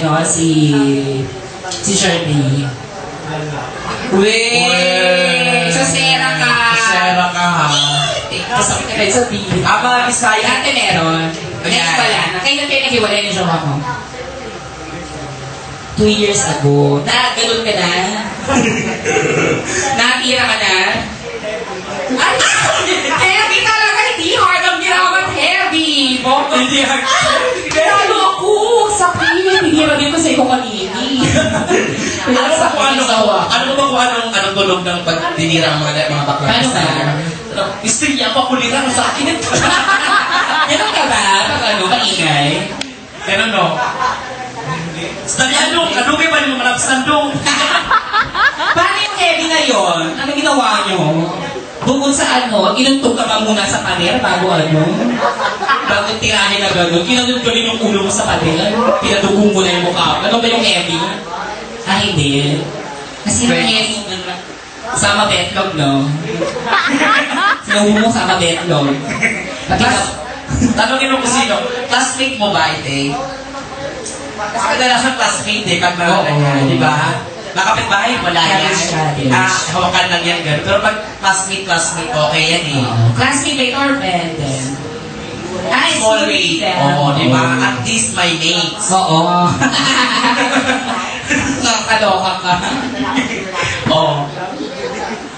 ano, si Shirley. Weh! Sa Sera ka! Sera ka ha. Kasakit ka rin sa bili. Ama, Bisaya. Dati meron. Next pala. Kailan kayo naghiwalay ni jowa mo? 2 years ago. Ganun ka na? Nakatira ka na? Ay! Heavy talaga! Hindi hard ang ginawan heavy! Hindi hard. Lalo ako! Sakit! Hindi ba dito sa ikaw kanini? Ano ba kung anong tulog ng pagtinira ang mga bakla? Paano ba? Istorya ako, kulirang sa akin. Ganun ka ba? Pag ano, maingay? Ganun no? Stali anong kayo ba yung mga sandong? Paano yung heavy na yun? Ano ginawa nyo? Bukod sa ano, inuntog ka ba muna sa pader bago ano? Bago tirahin na gano'n, kinanong gawin yung ulo mo sa pader, pinadugong mo na yung mukha. Ano ba yung heavy? Ah, hindi. Kasi yung heavy, sama betlog, no? Sinahu mo sama betlog. Tanongin mo kung sino, classmate mo ba, Ite? Kasi kadalasan classmate eh, pag mga ganyan, di ba? Makapit-bahay, wala yan. Hawakan lang yan, gano'n. Pero pag classmate, okay yan eh. Classmate or friend? Ay, Schoolmate. Oo, di ba? At least my mates. Oo. Nakakaloka ka. Oo.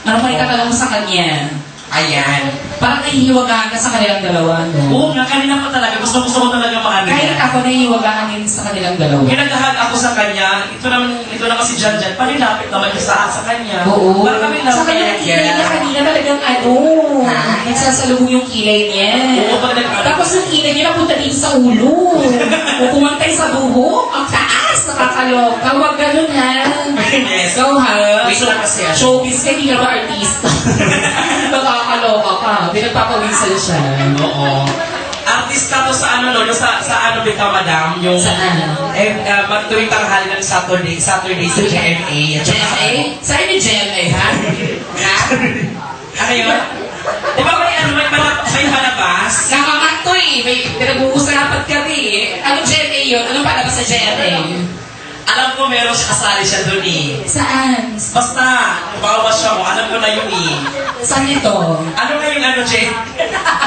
Ano pa ikatanong sa kanya? Ayan. Parang nahihiwagaan ka sa kanilang dalawa, no? Oo nga, kanina ko talaga. Gusto ko talaga maano. Kahit ako nahihiwagaan din sa kanilang dalawa. Pinagahag ako sa kanya. Ito na kasi Jan, panilapit naman yung sa kanya. Oo. Para kami lang. Sa kanilang kilay niya kanina talagang ano, nagsasalubong yung kilay niya. Oo, pag Tapos yung kilay niya napunta dito sa ulo. O pumantay sa buhok. Ang taas, nakakaloka. Huwag ganun ha. Yes. Ikaw ha. Wait lang kasi yan. Showbiz ka, hindi ka ba artista? Nakakaloka ka. Pinagpapawisan siya. Oo. Artista to sa ano, no? Sa ano bitaw, madam? Yung... Saan? Magtuwing tanghali ng Saturday sa GMA. GMA? Saan yung GMA, ha? Ha? Ano yun? Di ba may palabas? Nakakanto eh. May pinag-uusapan kami eh. Anong GMA yun? Anong palabas sa GMA? Alam ko meron siya, kasali siya doon eh. Saan? Basta, bawas siya mo, alam ko na yun eh. Saan ito? Ano nga yung ano, Jay?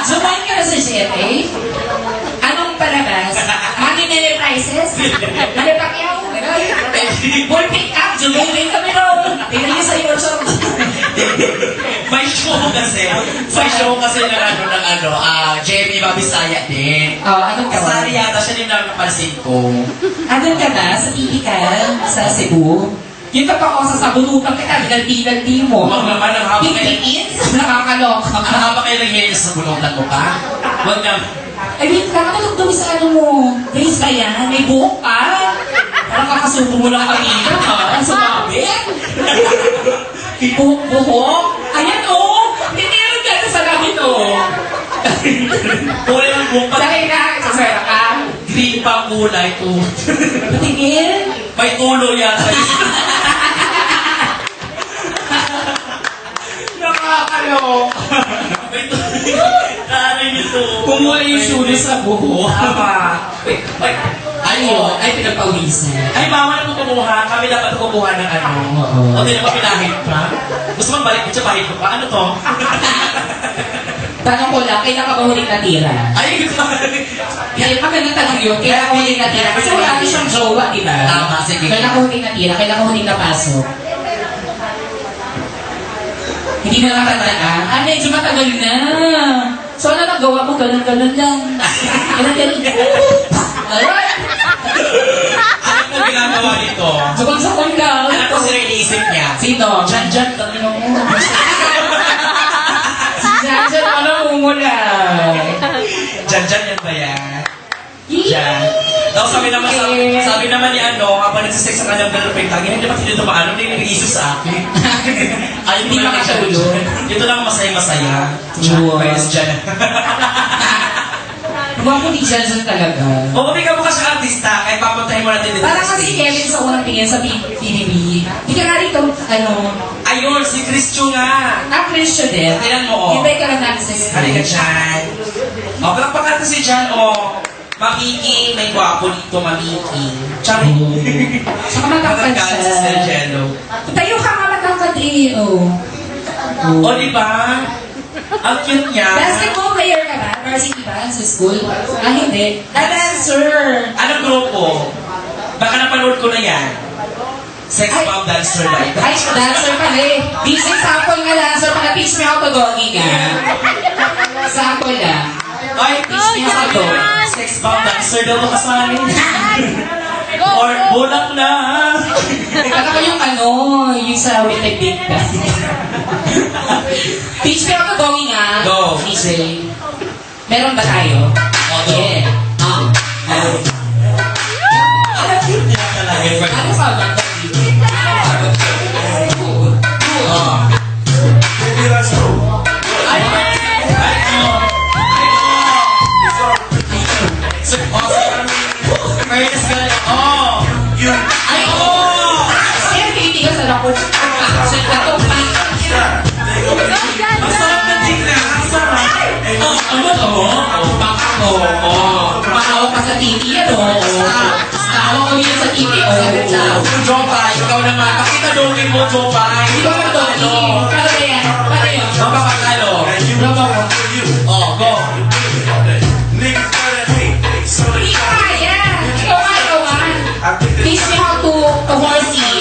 Sumayin ka na sa GMA? Anong palabas? Money Many Prices? Money Pacquiao? Ball pick up? Jumulin kami doon. Tingnan niyo sa YouTube. May show kasi ng Jamie Mabisaya din. Oh, anong Kasali yata siya din namin napansin ko. Andun ka na? Sa TV ka? Sa Cebu? Yung kapag ako sa sabunutan kita, binaldi mo. Huwag naman, ang haba kayo. Pipiliin? Nakakaloka. Ang haba kayo ng hair sa bunutan mo ka. Huwag na. Ay, wait ka, dumi sa ano mo. Grace ba yan? May buhok pa? Parang kakasubo mo lang kanina, ha? Sumabi? Buhok? Ayan, oh! Tinirin ka na sa gamit, oh! Kulay ng buhok pa. Sakay ka, sasara ka. Green pa kulay ko. Patingin. May ulo yata yun. Nakakaloka. May Taray nito. Kumuha yung sulo sa buhok. Tama. Ayun, ay pinagpawisan. Ay, bawal mo kumuha. Kami dapat kumuha ng ano. Oo. O, di naman pinahit pa. Gusto mo balik mo siya, pahit mo pa. Ano to? Tanong ko lang, kailan ka ba huling natira? Ay, Kaya magandang tanong yun, kailan ka huling natira? Kasi wala na siyang jowa, di ba? Tama, sige. Kailan ka huling natira? Kailan ka huling napasok? Hindi na nakatandaan. Ah, medyo matagal na. So, ano nagawa mo? Ganun-ganun lang. Ganun-ganun. Alright! Ano po ginagawa dito? Sukon-sukon lang. Ano po sila iniisip niya? Sino? Jan, tanong mo. Diyan, ano mumula? Jan, yan ba yan? Jan. Tapos sabi naman ni ano, kapag nagsisex sa kanyang girlfriend, lagi hindi naman dito maano, hindi nag-iisip sa akin. Ay, Hindi makatulog. Dito lang masaya-masaya. Wow. Pwes dyan. Gwapo ni Jansen talaga. O, kung ikaw mo kasi artista, kahit papuntahin mo natin dito Parang sa kasi stage. Kevin sa unang tingin sa PBB. Hindi ka nga rito, ano, Ayun, si Christian nga. Christian din. Tingnan mo, oh. Hintay ka lang natin sa Halika dyan. O, palakpakan to si Jan, o. Mamiki, may gwapo dito, Mamiki. Tsaka Saka matangkad si siya. Sir Jello. Tayo ka nga matangkad eh. Oh. O, di ba? Ang cute niya. Basketball player ka ba? Varsity ba? Sa school? Ah, hindi. Dancer! Anong grupo? Baka napanood ko na yan. Sex Bomb Dancer ba ito? Ay, dancer pala eh. Busy sample nga dancer pala. Teach me how to doggy nga. Sample lang. Ay, teach me how to. Sex Bomb Dancer daw ito kasali. Or bulak na. Ano ko yung ano, yung sa with the big bang. Teach me how to doggy nga. Go. DJ. Meron ba tayo? go. Yeah. Ang cute niya talaga. Ano pa ba? Ay, Fairness ka lang. Oh! Ay, oh! Kaya titigas na ako. Action na to. Ang sarap ng tingnan. Ang sarap. Oh, ano to? Oh, baka mo. Oh. Mahawak ka sa TV, ano? Mahawak ko yun sa TV, oh. Jopay, ikaw naman. Pakita dogin mo, Jopay. Di ba ang doggy? Paano ba yan? Paano yun? Mapapakalo. Robo ko. Oh, go. Hindi ko kaya. Ikaw nga, ikaw nga. Teach me how to horsey.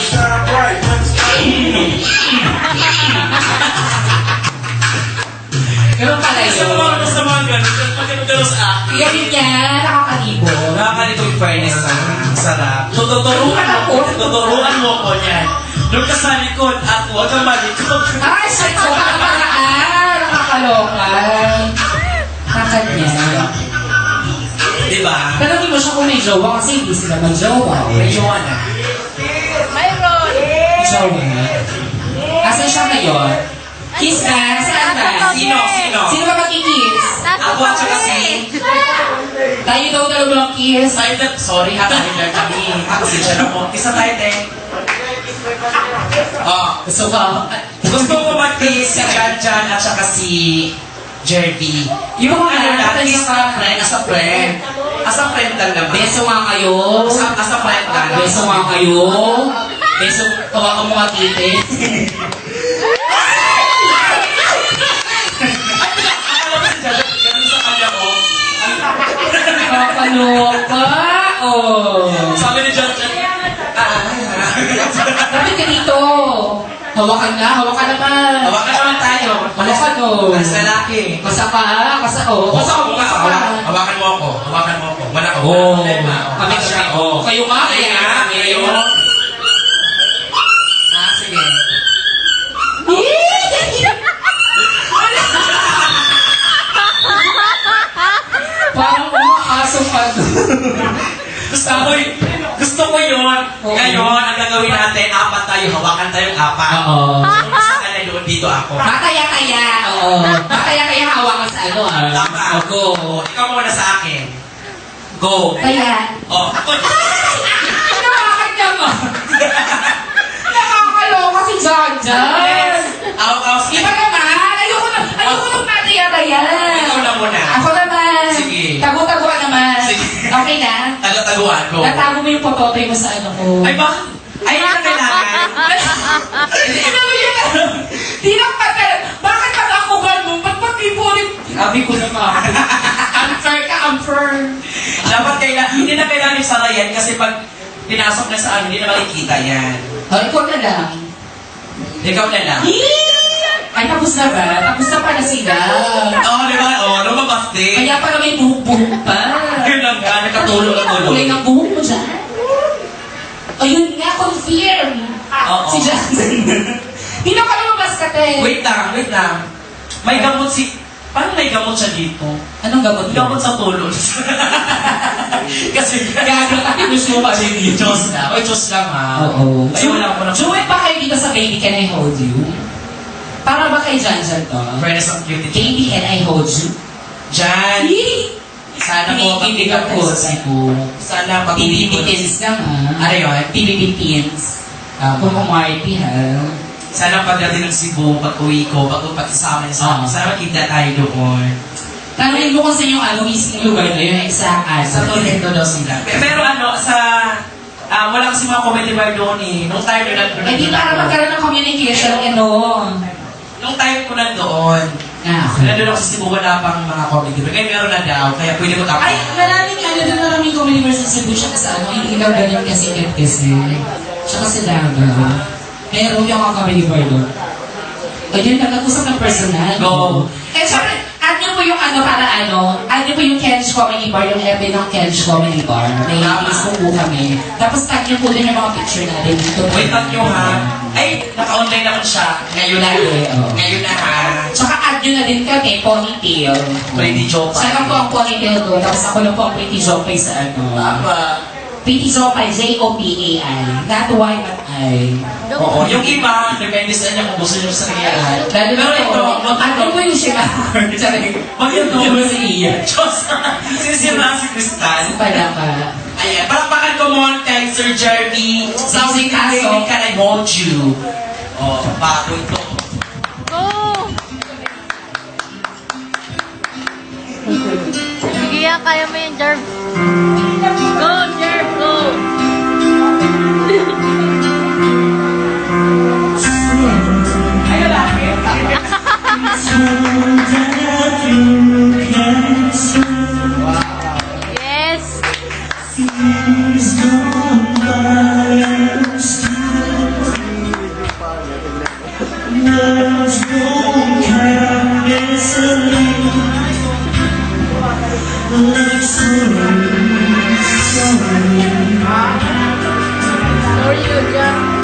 Ganun pala Sa yun. mga sa mga ganun, magkano sa akin. Galing niya, nakakalibo. Nakakalito yung fairness sa sarap. Tuturuan mo ko niyan. Doon ka sa likod at huwag kang malikod. Ay, sa ito ka paraan. Nakakaloka. Nakakanya. Diba? Tanongin mo siya kung may jowa kasi hindi sila mag-jowa. May jowa na. Jowa. Asan siya ngayon? Kiss ka? Saan ka? Sino? Sino? Sino ba magkikiss? Ako at saka si... Tayo daw dalawang kiss. Sorry ha, dahil lang kami. Kasi siya na po. Isa tayo, te. Oh, Gusto ka? gusto ko mag-kiss si Jan at saka si Jerby. Yung mga Ano na, natin kiss sa... na friend, as a friend. As a friend lang naman. Beso nga kayo. As a friend lang. Beso nga kayo. Beso, tawa ka mga tite. Akala ko si Jan, ganun sa kanya ko. Nakakaloka. Oh. Sabi ni Jan, Dapat ka dito. Hawakan na, hawakan naman. hawakan naman tayo. Hawakan mo. Mas lalaki. Kasa ka, kasa ko. Kasa ko, kasa ka. Hawakan mo ako. Hawakan mo ako. Wala ako. Oh. Kami siya. Oh. Kayo nga, Kaya nga. Kayo. Ah, sige. Parang umaaso pa. Gusto ko yun. Oo. Ngayon, ang gagawin natin, apat tayo. Hawakan tayong apat. Oo. Sa kanya doon, dito ako. Mataya-taya, oo. Mataya-taya hawakan sa ano, ah. Tama. O, go. Ikaw muna sa akin. Go. Taya. Oh, ako. Nakakanya mo. Nakakaloka si John John. Ako. Iba naman. Ayoko na mataya-taya. Ikaw na muna. Ako naman. Sige. Tago-taguan naman. Sige. Okay na? Taga-taguan ko. Natago mo yung pototoy mo sa ano ko. Ay, bakit? Ay, hindi na kailangan. Ano yun? Di lang patal. Bakit pag ako mo? Ba't pag-ipunin? Sabi ko na nga. Unfair ka, unfair. Dapat hindi na kailangan yung sarayan kasi pag pinasok na sa ano, hindi na makikita yan. Ikaw na lang. Ikaw na lang. Ay, tapos na ba? Tapos na pala sila. Oo, di ba? Oo, lumabas din. Kaya pala may buhok-buhok pa. Yun lang nga, nakatulog na tulog. Kulay ng buhok mo dyan. Ayun nga, confirm. Oo. Si Johnson. Di na ka lumabas ka, te. Wait lang. May gamot si... Paano may gamot siya dito? Anong gamot mo? Gamot sa tulog. Kasi... Gago ka, gusto mo pa rin Diyos na. Oy, Diyos lang ha. Oo. Ay, wala ko na. Joey, ba kayo dito sa Baby Can I Hold You? Para ba kay Janjan to? Fairness ang cute. Baby Can I Hold You? Jan, sana po Hindi ka po. Sana PBB pag-ibig Teens lang ha. Ano yun? PBB Teens. Kung kumarty ha. Sana pagdating ng Cebu, pag-uwi ko, pag-pagsasama niya sa akin, Oo. sana makita tayo doon. Tanungin mo kung saan yung mismong lugar na yun, exact Sa Toledo daw sila. Pero wala kasi mga comedy bar doon eh. Nung time ko nandun. Eh di para magkaroon ng communication, Nung time ko nandoon. Nandun ako sa Cebu, wala pang mga comedy bar. Kaya meron na daw, kaya pwede mo tapos. Ay, maraming comedy bars sa Cebu siya kasi hindi daw ganyan kasi kasi. Siya kasi Davao. Meron yung mga comedy bar doon. Ayun, nag-usap ng personal. Go. Eh, syempre, add niyo po yung add niyo po yung Ken's Comedy Bar, yung FB ng Ken's Comedy Bar. May Facebook po kami. Tapos tag niyo po din yung mga picture natin dito. Wait, tag nyo ha. Ay, naka-online naman siya. Ngayon na. Ngayon na ha. Tsaka add niyo na din kami, Ponytail. Pretty joke. Siya lang po ang Ponytail doon, tapos ako lang po ang Pretty Jopay sa Tama. Pretty Jopay, J-O-P-A-I. Not Y, but I. Oo, yung iba, depende sa inyo kung gusto nyo sa kanya. Lalo Pero na ito, po, ano po yung siya? Maganda si Ian. Diyos, sisira si Crystal. Pala pa. Ayan, palakpakan ko mo kay Sir Jeremy. Sa Sing kasi Kaso. can I hold you? Oh, bago ito. Sige yan, kaya mo yan, Jerv. Go, Jerv, go! Yes! Sorry, Jerv.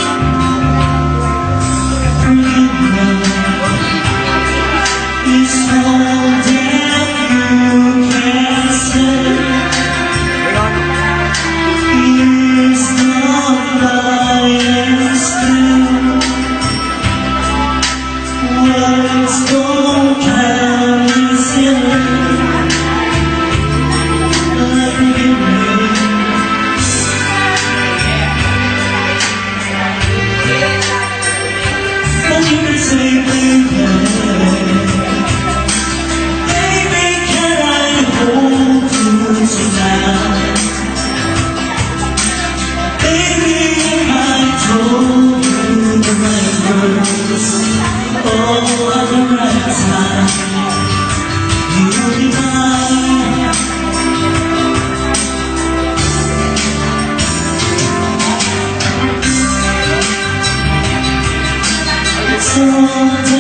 So